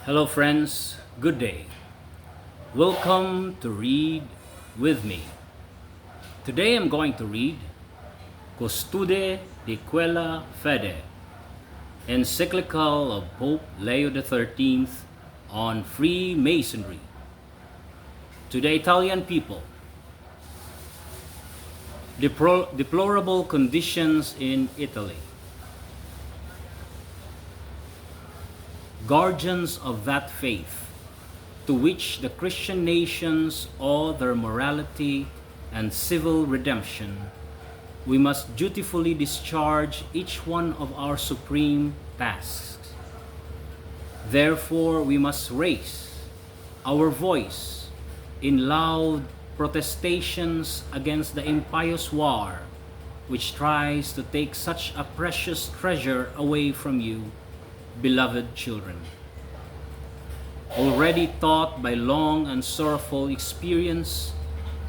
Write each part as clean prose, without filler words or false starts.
Hello friends, good day. Welcome to Read with me. Today I'm going to read CUSTODI di QUELLA FEDE, Encyclical of Pope Leo XIII on Freemasonry. To the Italian people, deplorable conditions in Italy. Guardians of that faith, to which the Christian nations owe their morality and civil redemption, we must dutifully discharge each one of our supreme tasks. Therefore, we must raise our voice in loud protestations against the impious war which tries to take such a precious treasure away from you, beloved children. Already taught by long and sorrowful experience,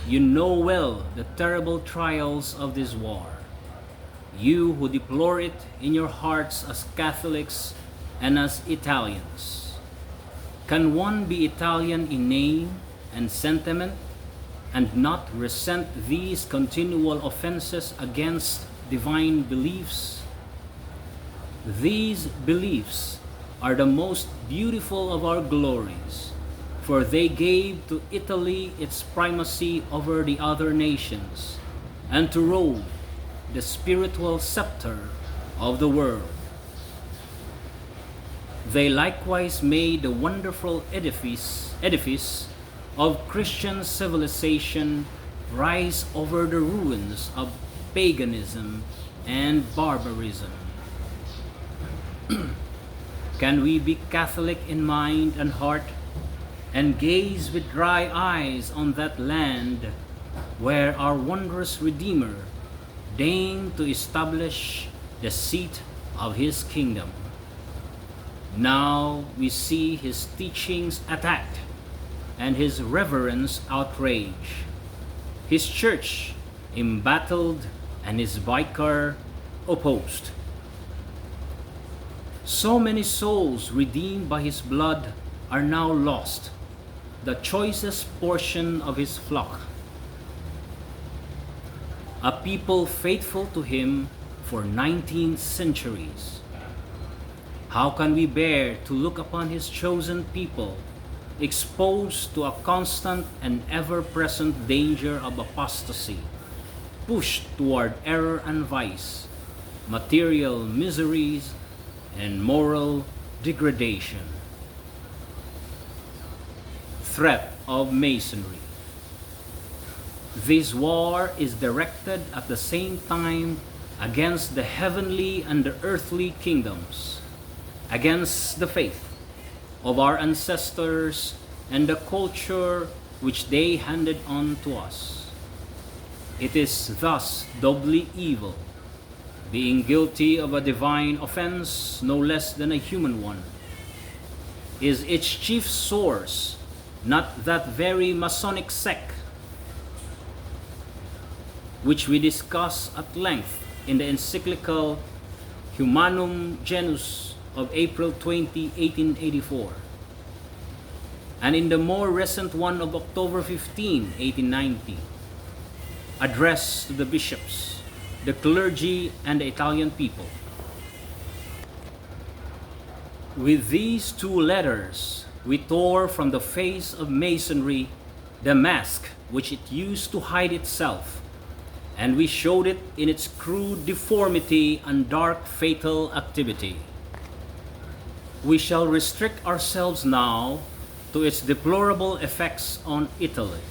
you know well the terrible trials of this war. You who deplore it in your hearts as Catholics and as Italians. Can one be Italian in name and sentiment and not resent these continual offenses against divine beliefs? These beliefs are the most beautiful of our glories, for they gave to Italy its primacy over the other nations, and to Rome the spiritual scepter of the world. They likewise made the wonderful edifice of Christian civilization rise over the ruins of paganism and barbarism. Can we be Catholic in mind and heart and gaze with dry eyes on that land where our wondrous Redeemer deigned to establish the seat of his kingdom? Now we see his teachings attacked and his reverence outraged, his church embattled and his vicar opposed. So many souls redeemed by his blood are now lost, the choicest portion of his flock. A people faithful to him for 19 centuries. How can we bear to look upon his chosen people exposed to a constant and ever-present danger of apostasy, pushed toward error and vice, material miseries, and moral degradation? Threat of Masonry. This war is directed at the same time against the heavenly and the earthly kingdoms, against the faith of our ancestors and the culture which they handed on to us. It is thus doubly evil, being guilty of a divine offense no less than a human one. Is its chief source not that very Masonic sect which we discuss at length in the Encyclical Humanum Genus of April 20, 1884, and in the more recent one of October 15, 1890, addressed to the bishops, the clergy, and the Italian people? With these two letters, we tore from the face of Masonry the mask which it used to hide itself, and we showed it in its crude deformity and dark fatal activity. We shall restrict ourselves now to its deplorable effects on Italy.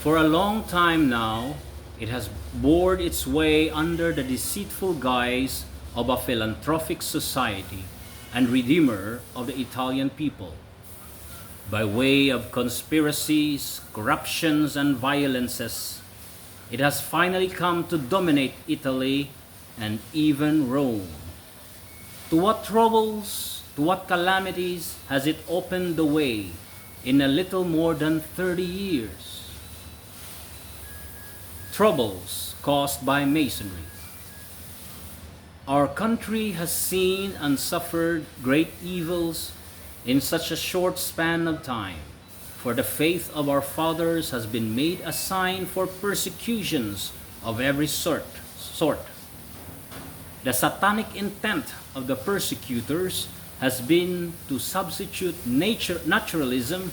For a long time now, it has bored its way under the deceitful guise of a philanthropic society and redeemer of the Italian people. By way of conspiracies, corruptions, and violences, it has finally come to dominate Italy and even Rome. To what troubles, to what calamities has it opened the way in a little more than 30 years? Troubles caused by Masonry. Our country has seen and suffered great evils in such a short span of time. For the faith of our fathers has been made a sign for persecutions of every sort. The satanic intent of the persecutors has been to substitute naturalism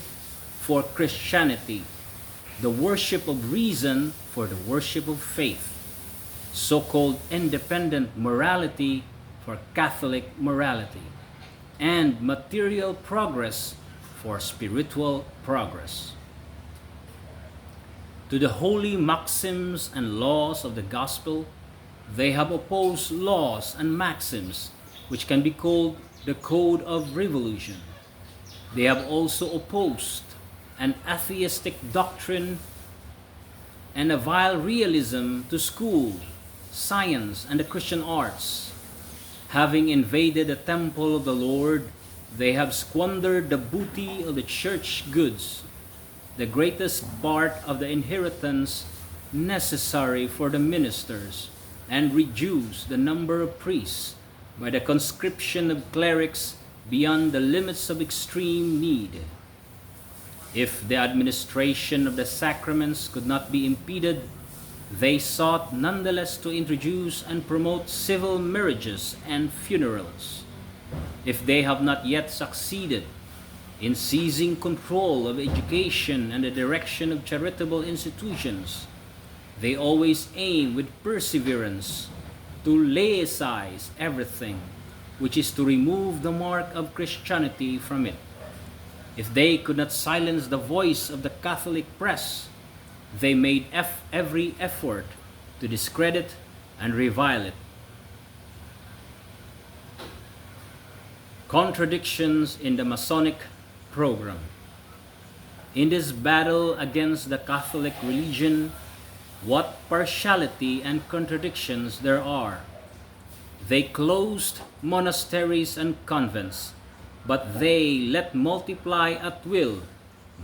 for Christianity, the worship of reason for the worship of faith, so-called independent morality for Catholic morality, and material progress for spiritual progress. To the holy maxims and laws of the gospel, they have opposed laws and maxims which can be called the code of revolution. They have also opposed an atheistic doctrine and a vile realism to school, science, and the Christian arts. Having invaded the temple of the Lord, they have squandered the booty of the church goods, the greatest part of the inheritance necessary for the ministers, and reduced the number of priests by the conscription of clerics beyond the limits of extreme need. If the administration of the sacraments could not be impeded, they sought nonetheless to introduce and promote civil marriages and funerals. If they have not yet succeeded in seizing control of education and the direction of charitable institutions, they always aim with perseverance to laicize everything, which is to remove the mark of Christianity from it. If they could not silence the voice of the Catholic press, they made every effort to discredit and revile it. Contradictions in the Masonic program. In this battle against the Catholic religion, what partiality and contradictions there are. They closed monasteries and convents, but they let multiply at will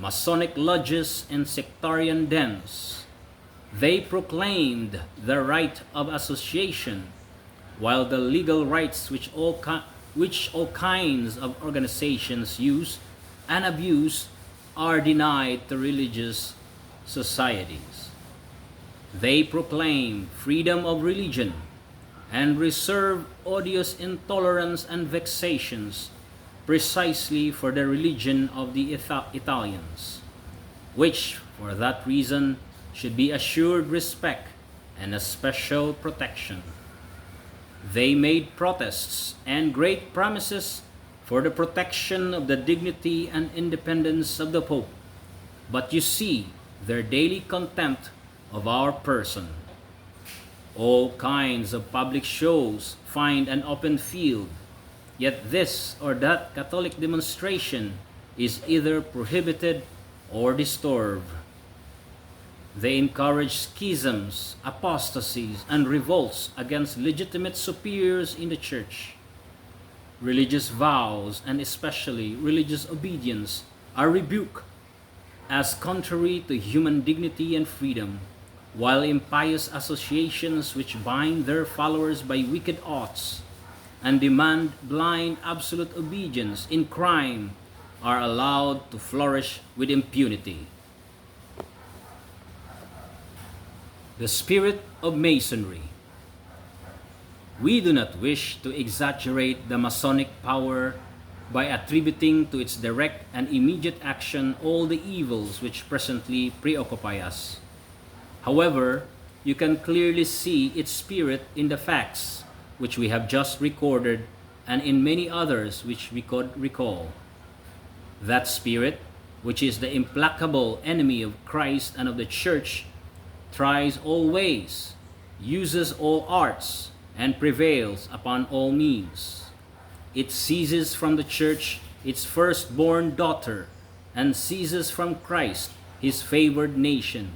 Masonic lodges and sectarian dens. They proclaimed the right of association, while the legal rights which all kinds of organizations use and abuse are denied to religious societies. They proclaim freedom of religion and reserve odious intolerance and vexations precisely for the religion of the Italians, which for that reason should be assured respect and a special protection. They made protests and great promises for the protection of the dignity and independence of the Pope, but you see their daily contempt of our person. All kinds of public shows find an open field, yet this or that Catholic demonstration is either prohibited or disturbed. They encourage schisms, apostasies, and revolts against legitimate superiors in the Church. Religious vows, and especially religious obedience, are rebuked as contrary to human dignity and freedom, while impious associations which bind their followers by wicked oaths and demand blind absolute obedience in crime are allowed to flourish with impunity. The spirit of Masonry. We do not wish to exaggerate the Masonic power by attributing to its direct and immediate action all the evils which presently preoccupy us. However, you can clearly see its spirit in the facts which we have just recorded and in many others which we could recall. That spirit, which is the implacable enemy of Christ and of the Church, tries all ways, uses all arts, and prevails upon all means. It seizes from the Church its firstborn daughter, and seizes from Christ his favored nation,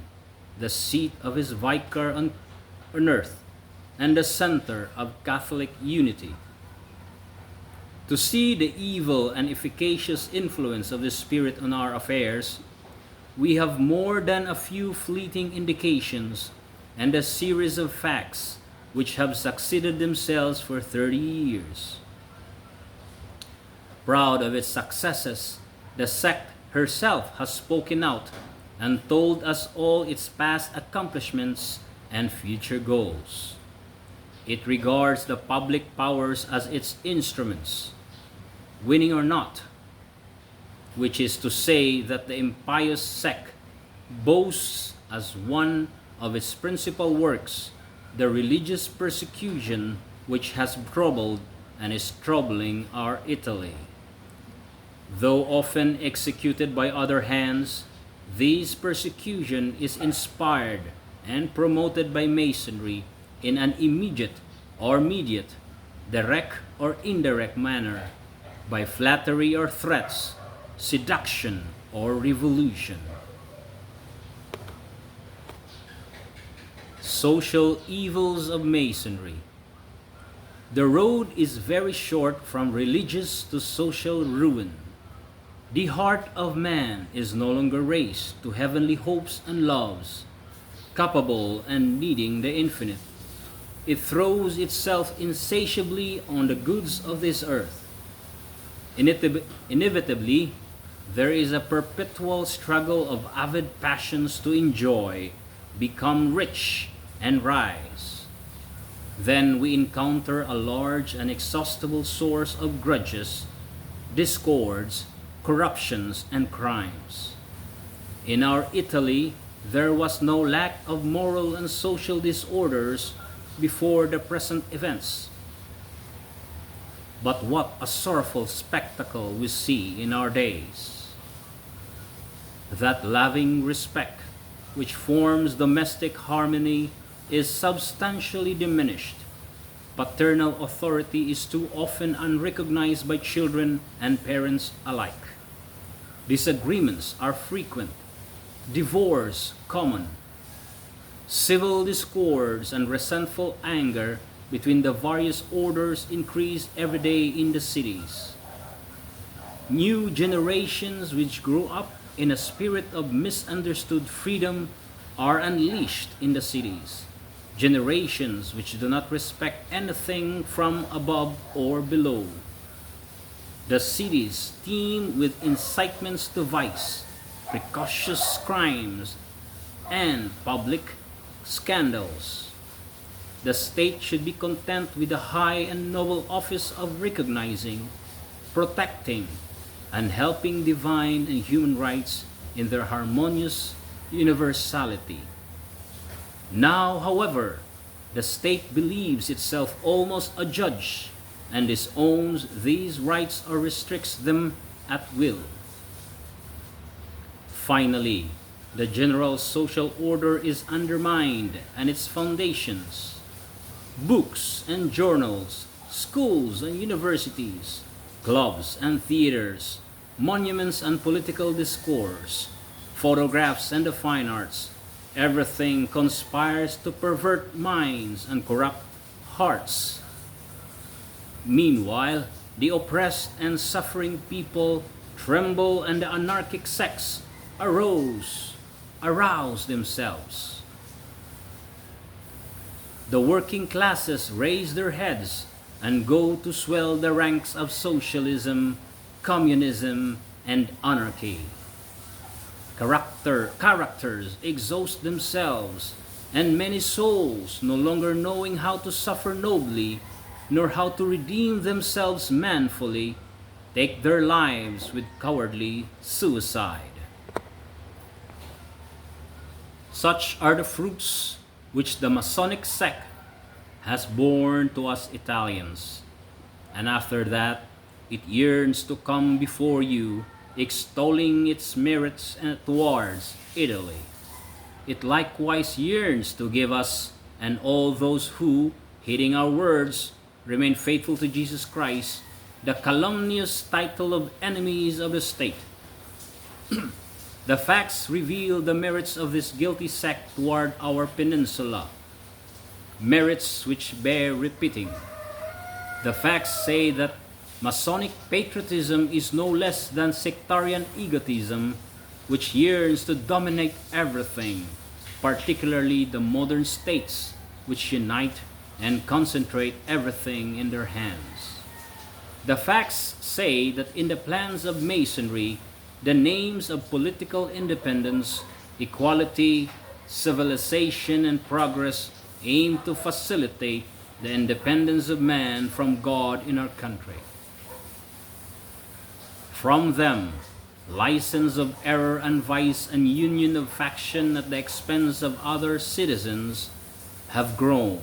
the seat of his vicar on earth, and the center of Catholic unity. To see the evil and efficacious influence of the Spirit on our affairs, we have more than a few fleeting indications and a series of facts which have succeeded themselves for 30 years. Proud of its successes, the sect herself has spoken out and told us all its past accomplishments and future goals. It regards the public powers as its instruments, winning or not, which is to say that the impious sect boasts as one of its principal works the religious persecution which has troubled and is troubling our Italy. Though often executed by other hands, this persecution is inspired and promoted by Masonry in an immediate or mediate, direct or indirect manner, by flattery or threats, seduction or revolution. Social evils of Masonry. The road is very short from religious to social ruin. The heart of man is no longer raised to heavenly hopes and loves, capable and needing the infinite. It throws itself insatiably on the goods of this earth. Inevitably, there is a perpetual struggle of avid passions to enjoy, become rich, and rise. Then we encounter a large and inexhaustible source of grudges, discords, corruptions, and crimes. In our Italy, there was no lack of moral and social disorders before the present events. But what a sorrowful spectacle we see in our days. That loving respect which forms domestic harmony is substantially diminished. Paternal authority is too often unrecognized by children and parents alike. Disagreements are frequent, divorce common. Civil discords and resentful anger between the various orders increase every day in the cities. New generations which grew up in a spirit of misunderstood freedom are unleashed in the cities. Generations which do not respect anything from above or below. The cities teem with incitements to vice, precocious crimes, and public scandals. The state should be content with the high and noble office of recognizing, protecting, and helping divine and human rights in their harmonious universality. Now, however, the state believes itself almost a judge and disowns these rights or restricts them at will. Finally, the general social order is undermined and its foundations, books and journals, schools and universities, clubs and theaters, monuments and political discourse, photographs and the fine arts, everything conspires to pervert minds and corrupt hearts. Meanwhile, the oppressed and suffering people tremble and the anarchic sects arouse themselves. The working classes raise their heads and go to swell the ranks of socialism, communism, and anarchy. Characters exhaust themselves, and many souls, no longer knowing how to suffer nobly, nor how to redeem themselves manfully, take their lives with cowardly suicide. Such are the fruits which the Masonic sect has borne to us Italians, and after that it yearns to come before you, extolling its merits towards Italy. It likewise yearns to give us and all those who, heeding our words, remain faithful to Jesus Christ, the calumnious title of enemies of the state. The facts reveal the merits of this guilty sect toward our peninsula, merits which bear repeating. The facts say that Masonic patriotism is no less than sectarian egotism, which yearns to dominate everything, particularly the modern states, which unite and concentrate everything in their hands. The facts say that in the plans of Masonry, the names of political independence, equality, civilization, and progress aim to facilitate the independence of man from God in our country. From them, license of error and vice and union of faction at the expense of other citizens have grown.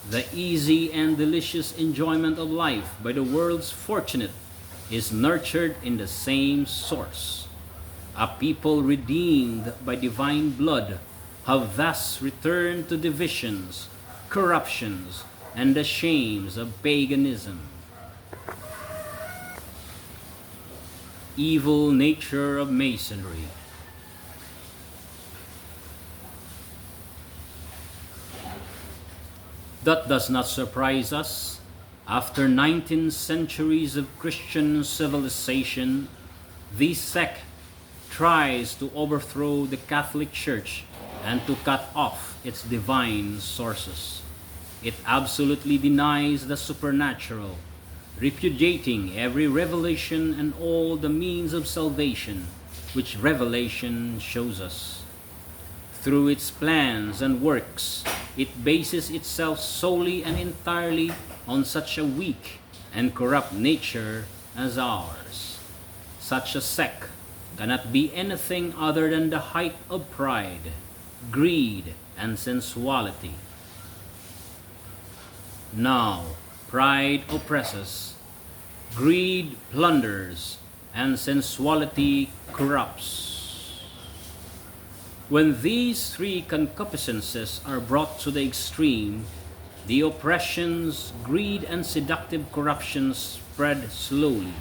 The easy and delicious enjoyment of life by the world's fortunate is nurtured in the same source. A people redeemed by divine blood have thus returned to divisions, corruptions, and the shames of paganism. Evil nature of Masonry. That does not surprise us. After 19 centuries of Christian civilization, this sect tries to overthrow the Catholic Church and to cut off its divine sources. It absolutely denies the supernatural, repudiating every revelation and all the means of salvation which revelation shows us. Through its plans and works, it bases itself solely and entirely on such a weak and corrupt nature as ours. Such a sect cannot be anything other than the height of pride, greed, and sensuality. Now, pride oppresses, greed plunders, and sensuality corrupts. When these three concupiscences are brought to the extreme, the oppressions, greed, and seductive corruptions spread slowly.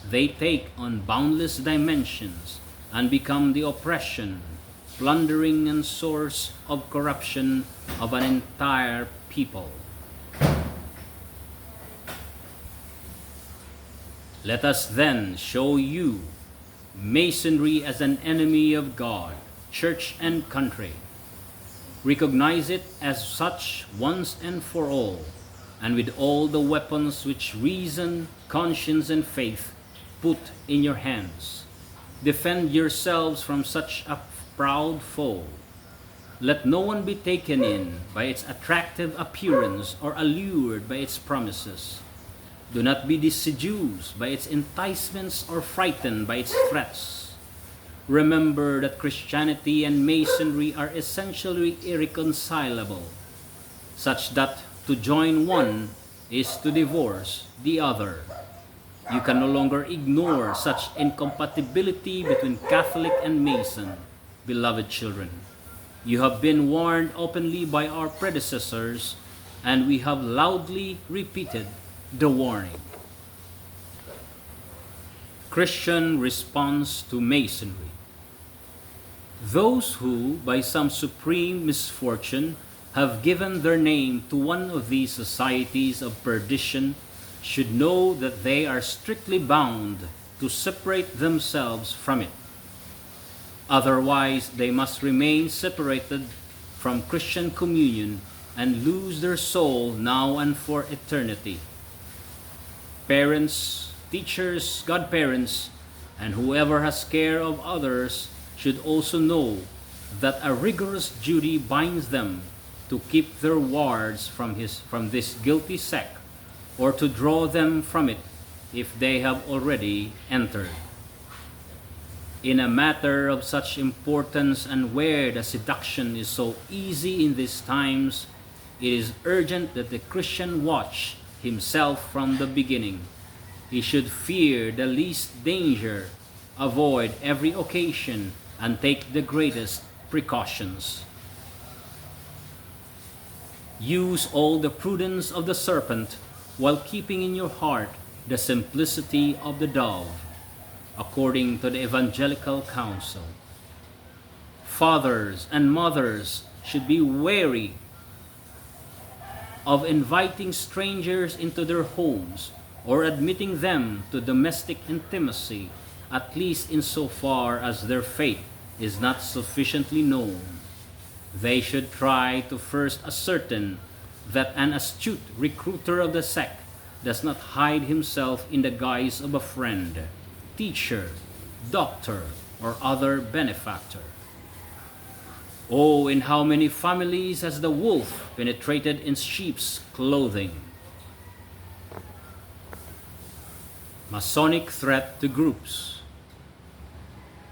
They take on boundless dimensions and become the oppression, plundering, and source of corruption of an entire people. Let us then show you Masonry as an enemy of God, church, and country. Recognize it as such once and for all, and with all the weapons which reason, conscience, and faith put in your hands. Defend yourselves from such a proud foe. Let no one be taken in by its attractive appearance or allured by its promises. Do not be seduced by its enticements or frightened by its threats. Remember that Christianity and Masonry are essentially irreconcilable, such that to join one is to divorce the other. You can no longer ignore such incompatibility between Catholic and Mason, beloved children. You have been warned openly by our predecessors, and we have loudly repeated the warning. Christian response to Masonry. Those who, by some supreme misfortune, have given their name to one of these societies of perdition should know that they are strictly bound to separate themselves from it. Otherwise, they must remain separated from Christian communion and lose their soul now and for eternity. Parents, teachers, godparents, and whoever has care of others should also know that a rigorous duty binds them to keep their wards from this guilty sect, or to draw them from it if they have already entered. In a matter of such importance, and where the seduction is so easy in these times, it is urgent that the Christian watch himself from the beginning. He should fear the least danger, avoid every occasion, and take the greatest precautions. Use all the prudence of the serpent while keeping in your heart the simplicity of the dove, according to the evangelical counsel. Fathers and mothers should be wary of inviting strangers into their homes or admitting them to domestic intimacy, at least insofar as their faith is not sufficiently known. They should try to first ascertain that an astute recruiter of the sect does not hide himself in the guise of a friend, teacher, doctor, or other benefactor. Oh, in how many families has the wolf penetrated in sheep's clothing? Masonic threat to groups.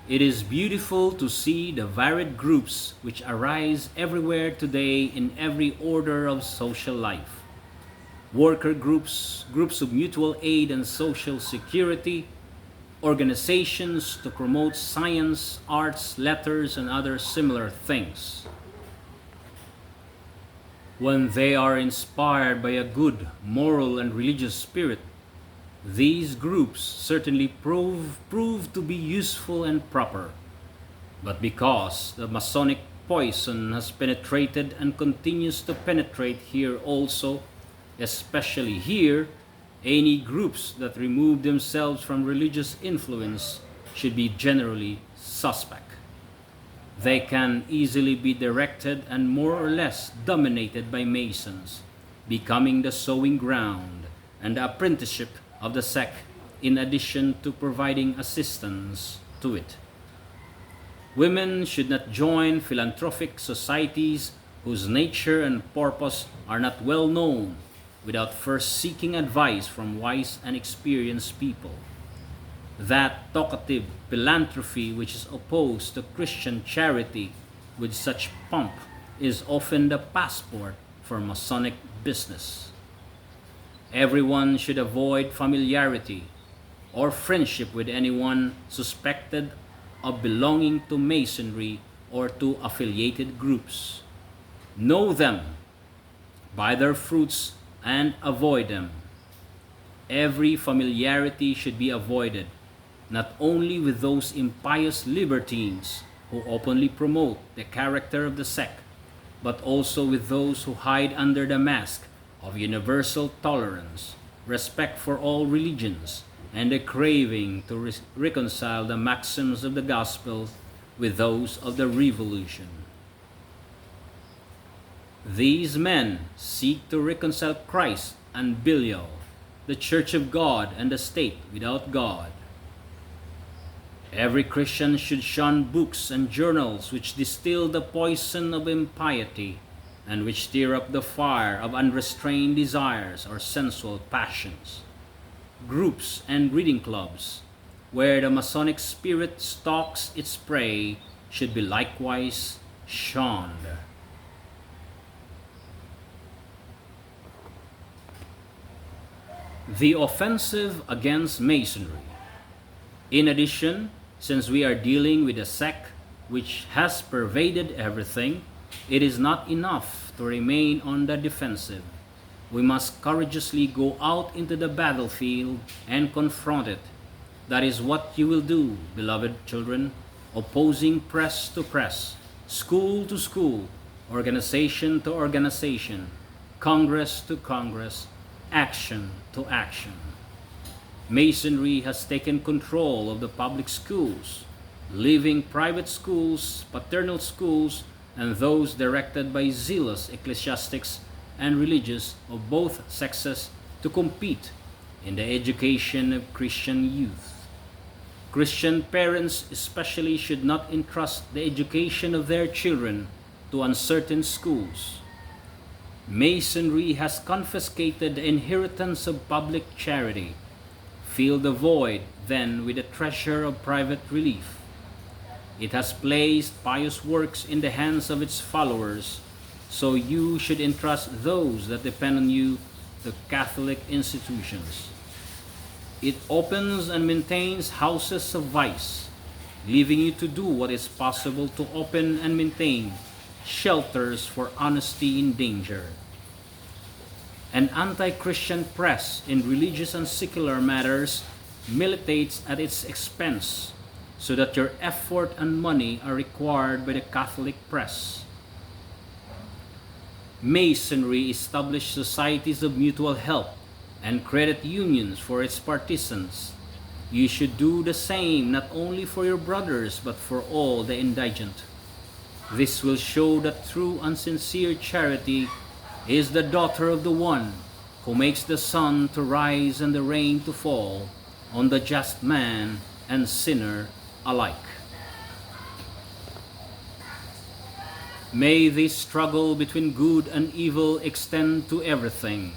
It is beautiful to see the varied groups which arise everywhere today in every order of social life. Worker groups, groups of mutual aid and social security, organizations to promote science, arts, letters, and other similar things. When they are inspired by a good moral and religious spirit, these groups certainly prove to be useful and proper. But because the Masonic poison has penetrated and continues to penetrate here also, especially here, any groups that remove themselves from religious influence should be generally suspect. They can easily be directed and more or less dominated by Masons, becoming the sowing ground and the apprenticeship of the sect, in addition to providing assistance to it. Women should not join philanthropic societies whose nature and purpose are not well known without first seeking advice from wise and experienced people. That talkative philanthropy which is opposed to Christian charity with such pomp is often the passport for Masonic business. Everyone should avoid familiarity or friendship with anyone suspected of belonging to Masonry or to affiliated groups. Know them by their fruits and avoid them. Every familiarity should be avoided, not only with those impious libertines who openly promote the character of the sect, but also with those who hide under the mask of universal tolerance, respect for all religions, and a craving to reconcile the maxims of the gospel with those of the revolution. These men seek to reconcile Christ and Belial, the Church of God and the state without God. Every Christian should shun books and journals which distill the poison of impiety and which stir up the fire of unrestrained desires or sensual passions. Groups and reading clubs, where the Masonic spirit stalks its prey, should be likewise shunned. The offensive against Masonry. In addition, since we are dealing with a sect which has pervaded everything, it is not enough to remain on the defensive. We must courageously go out into the battlefield and confront it. That is what you will do, beloved children, opposing press to press, school to school, organization to organization, Congress to Congress, action to action. Masonry has taken control of the public schools, leaving private schools, paternal schools, and those directed by zealous ecclesiastics and religious of both sexes to compete in the education of Christian youth. Christian parents especially should not entrust the education of their children to uncertain schools. Masonry has confiscated the inheritance of public charity. Fill the void then with the treasure of private relief. It has placed pious works in the hands of its followers, so you should entrust those that depend on you to Catholic institutions. It opens and maintains houses of vice, leaving you to do what is possible to open and maintain shelters for honesty in danger. An anti-Christian press in religious and secular matters militates at its expense, so that your effort and money are required by the Catholic press. Masonry established societies of mutual help and credit unions for its partisans. You should do the same not only for your brothers but for all the indigent. This will show that true and sincere charity is the daughter of the one who makes the sun to rise and the rain to fall on the just man and sinner alike. May this struggle between good and evil extend to everything,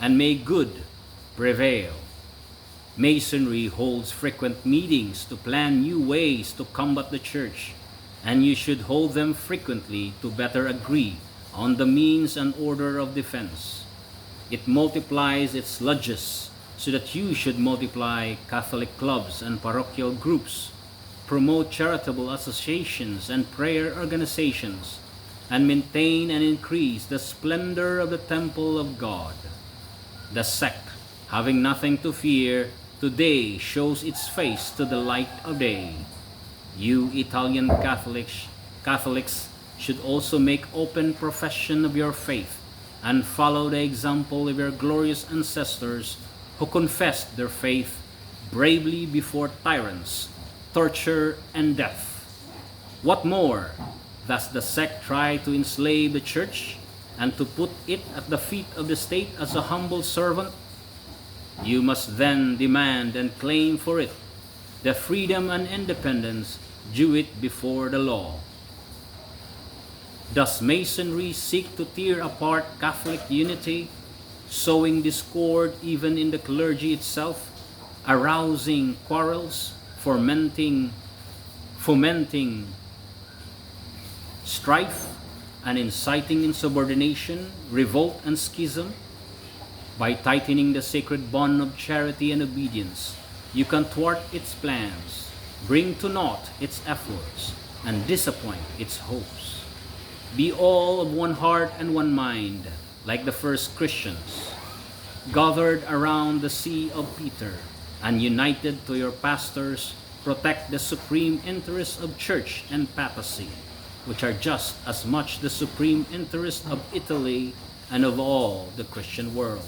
and may good prevail. Masonry holds frequent meetings to plan new ways to combat the Church, and you should hold them frequently to better agree on the means and order of defense. It multiplies its lodges so that you should multiply Catholic clubs and parochial groups, promote charitable associations and prayer organizations, and maintain and increase the splendor of the temple of God. The sect, having nothing to fear, today shows its face to the light of day. You Italian Catholics should also make open profession of your faith and follow the example of your glorious ancestors who confessed their faith bravely before tyrants, torture, and death. What more? Does the sect try to enslave the Church and to put it at the feet of the state as a humble servant? You must then demand and claim for it the freedom and independence due it before the law. Does Masonry seek to tear apart Catholic unity, sowing discord even in the clergy itself, arousing quarrels, fomenting strife, and inciting insubordination, revolt, and schism? By tightening the sacred bond of charity and obedience, you can thwart its plans, bring to naught its efforts, and disappoint its hopes. Be all of one heart and one mind, like the first Christians, gathered around the See of Peter, and united to your pastors, protect the supreme interests of Church and Papacy, which are just as much the supreme interest of Italy and of all the Christian world.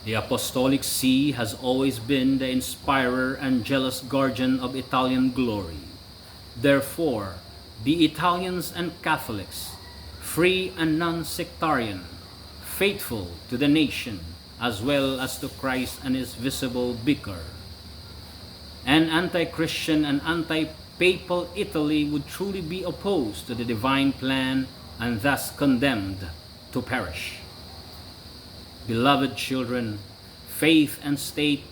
The Apostolic See has always been the inspirer and jealous guardian of Italian glory. Therefore, be Italians and Catholics, free and non-sectarian, faithful to the nation as well as to Christ and his visible vicar. An anti-Christian and anti-papal Italy would truly be opposed to the divine plan and thus condemned to perish. Beloved children, faith and state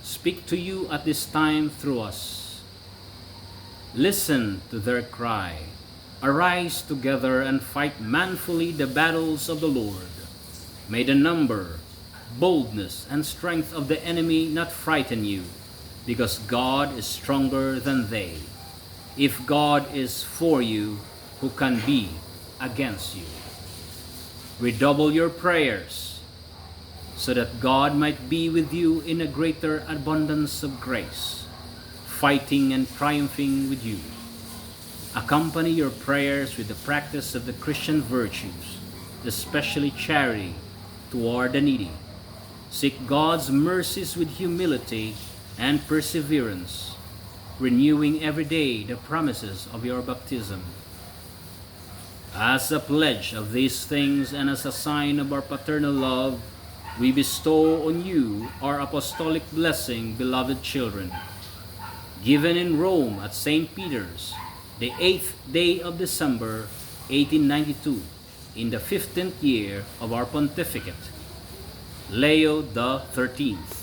speak to you at this time through us. Listen to their cry. Arise together and fight manfully the battles of the Lord. May the number, boldness, and strength of the enemy not frighten you, because God is stronger than they. If God is for you, who can be against you? Redouble your prayers, so that God might be with you in a greater abundance of grace, fighting and triumphing with you. Accompany your prayers with the practice of the Christian virtues, especially charity toward the needy. Seek God's mercies with humility and perseverance, renewing every day the promises of your baptism. As a pledge of these things and as a sign of our paternal love, we bestow on you our apostolic blessing, beloved children, given in Rome at St. Peter's, the 8th day of December, 1892, in the 15th year of our pontificate, Leo the 13th.